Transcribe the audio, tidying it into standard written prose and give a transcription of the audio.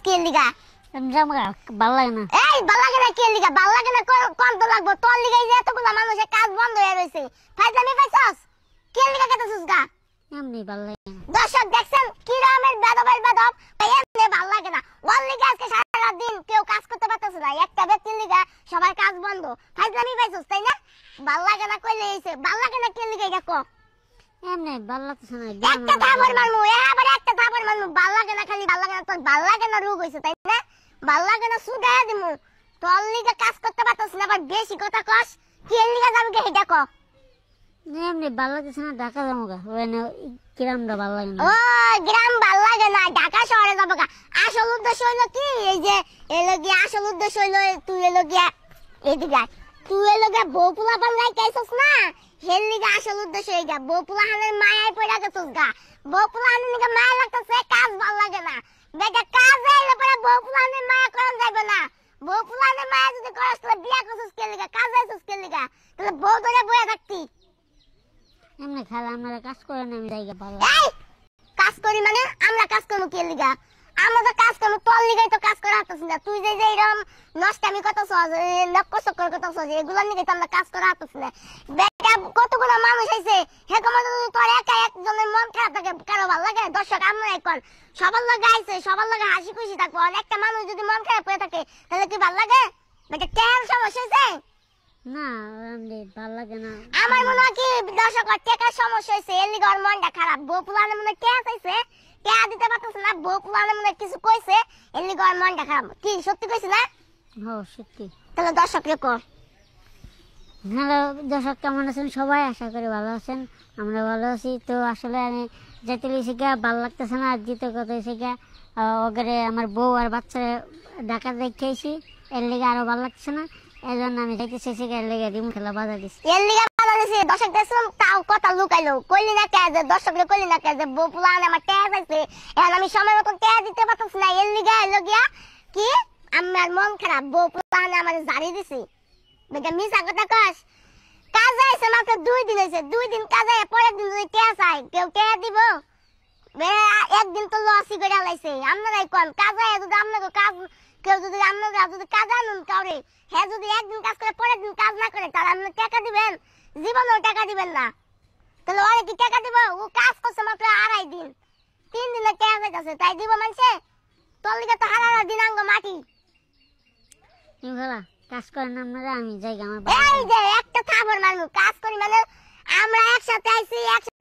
কে লিগা জামা ভালো লাগে না। এই ভাল লাগে না কে লিগা? ভাল লাগে না কোন তো লাগবো তোর লিগাই যে এতগুলা মানুষের কাজ বন্ধ হয়ে রইছে। ফাইজলামি পাইছস? কে লিগা কেতেছস গা? এমনি ভালো লাগে না। দর্শক দেখছেন কি রকমের বেদবের বেদব, ভাই এমনি ভাল লাগে না। ওর লিগা আজকে সারা দিন কেউ কাজ করতে পারতেছে না, একটা ব্যক্তির লিগা সবার কাজ বন্ধ। ফাইজলামি পাইছস তাই না? ভাল লাগে না কইলে হইছে, ভাল লাগে না কে লিগা এটা কো? এমনি ভালো লাগতেছে না। একটা থাপড় মারমু, আবার একটা থাপড় মারমু। ভাল লাগে না, খালি ভাল লাগে না। তোর ভাল লাগে না রোগ হইছে তাই না? ভাল লাগে না সুদায় দিমু। তোর লিগা কাজ করতে পারতাছ না, আবার বেশি কথা কস। কি লিগা যাবি কে এটা কো? এমনি ভালো লাগতেছে না, ঢাকা যাবো গা। গ্রামটা ভালো লাগে না। ও গ্রাম ভাল লাগে না, ঢাকা শহরে যাবো গা। আসল উদ্দেশ্য হইলো কি, এই যে এলো গিয়া আসল উদ্দেশ্য হইলো তুই এলো গিয়া এদিকে তুই এলো গিয়া বউ পোলা বাংলায় খাইছস না, হের লিগা আসল উদ্দেশ্য এই গা বউ পোলা হানের মায়ায় পড়া গেছস গা। বউ পোলা হানের লিগা মায়া লাগতেছে, কাজ ভাল লাগে না। বেটা কাজ আইলে পরে বউ পোলা হানের মায়া করন যাইবে না। বউ পোলা হানের মায়া যদি করস তাহলে বিয়া করছস কে লিগা, কাজ আইছস কে লিগা? তাহলে বউ ধরে বইয়া থাকতি। এমনি খালা আমরা কাজ করে না, আমি জায়গা ভালো। এই কাজ করি মানে আমরা কাজ করবো কে লিগা? আমরা তো কাজ করবো তোর লিগাই তো কাজ করা হাতছ না। তুই যে এরকম নষ্টামি করতেছ, লক্ষ চক্কর করতেছ, এগুলোর লিগে তো আমরা কাজ করা হাতছ না। বেটা কতগুলো মানুষ আইছে, হেকম তোর একা একজনের মন খারাপ থাকে, কারো ভালো লাগে? দর্শক আমরা এখন সবার লগে আইছে, সবার লগে হাসি খুশি থাকবো। আর একটা মানুষ যদি মন খারাপ হয়ে থাকে তাহলে কি ভালো লাগে? বেটা কেন সমস্যা হয়েছে? না এমনি ভালো লাগে না। আমার মনে হয় কি দর্শক টেকার সমস্যা হয়েছে, এর লিগে ওর মনটা খারাপ। বউ পুলানে মনে টেয়া চাইছে, টেয়া দিতে পারতেছে না, বউ পুলানে মনে কিছু কইছে, এর লিগে ওর মনটা খারাপ। কি সত্যি কইছি না? হ্যাঁ সত্যি। তাহলে দর্শক রে কর। হ্যালো দর্শক, কেমন আছেন সবাই? আশা করি ভালো আছেন, আমরা ভালো আছি। তো আসলে আমি যেতে লিখে গিয়া ভালো লাগতেছে না। আর দ্বিতীয় কথা হয়েছে গিয়া ওখানে আমার বউ আর বাচ্চারা ঢাকা দেখেছি, এর লিগে আরো ভালো লাগছে না। এই জন্য আমি যাইতেছি, এর লিগে রিম খেলা বাধা দিচ্ছি। এর লিগে ভালো দিছি, দর্শক দেখছিলাম তাও কথা লুকাইলো। কইলি না কে যে দর্শক রে কইলি না কে যে বউ পুলানে আমার টেয়া চাইছে, এখন আমি সময় মতো টেয়া দিতে পারতেছি না। এর লিগে এলো গিয়া কি আমার মন খারাপ, বউ পুলানে আমার জারি দিছি। বেটা মিছা কথা কস? কাজ আইছে মাত্র 2 দিন হয়েছে, 2 দিন কাজ আয় পরের দিন যদি টেয়া চাই কেউ টেয়া দিব? একদিন তো লসই করে লাইছে। আপনারাই কোন কাজ আয় যদি আপনাকে কাজ কেউ যদি আপনারা যদি কাজ আনুন কাউরে, হ্যাঁ যদি একদিন কাজ করে পরের দিন কাজ না করে তাহলে আপনি টাকা দিবেন? জীবনেও টাকা দিবেন না। তাহলে ওরে কি টাকা দিব? ও কাজ করছে মাত্র 2.5 দিন, 3 দিনে টাকা যাইতেছে, তাই দিব মানুষে? তোর লিগে তো হারারা দিনাঙ্গ মাটি। রিম খেলা কাজ করেন আপনারা, আমি জায়গা আমার এই যে একটা থাপড় মারমু, কাজ করি মানে আমরা একসাথে আইছি, একসাথে